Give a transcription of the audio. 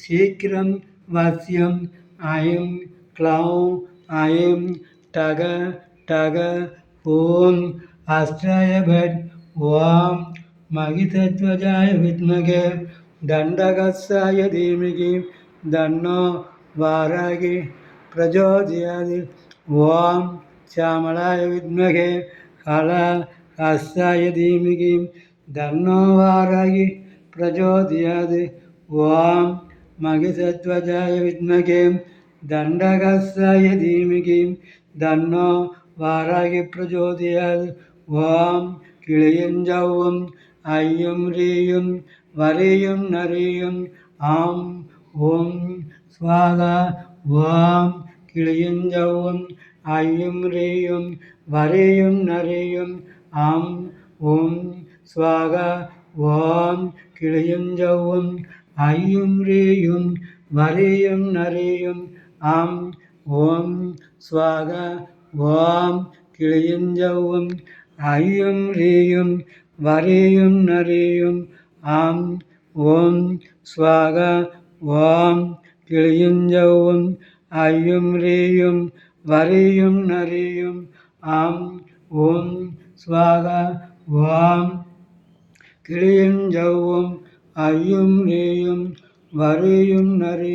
சீக்கிரம் வசியம் I'm க்ளௌம் I'm டக டக ஓம் அஸ்ட்ராய ஓம் மகிதத்வஜாய வித்மகே தண்டகஸ்ஸாய தீமகி தன்னோ வாராகி பிரஜோதயாத் ஓம் சாமளாய வித்மகே ஹஸ்தாய தீமகி தன்னோ வாராகி பிரஜோதயாத் ஓம் மகிதத்வஜாய வித்மகே தண்டகஸ்ஸாய தீமகி தன்னோ வாராகி பிரஜோதயாத் ஓம் கிளியஞ்சௌவும் ஐயும் ரீயும் வரியும் நரியும் ஆம் ஓம் ஸ்வாகா ஓம் கிளியஞ்சௌவும் ஐயும் ரீயும் வரியும் நரியும் ஆம் ஓம் ஸ்வாகா ஓம் கிளியஞ்சௌவும் ஐயும் ரீயும் வரியும் நரியும் ஆம் ஓம் ஸ்வாகா ஓம் கிளியஞ்சௌவும் ஐயும் ரீயும் வரியும் நரியும் ஆம் ஓம் ஸ்வாகா ஓம் கிளியஞ்சௌவும் ஐயும் ரீயும் வரியும் நரியும் ஆம் ஓம் ஸ்வாகா ஓம் கிளியஞ்சௌவும் ஐயும் ரீயும் வரியும் நரியும்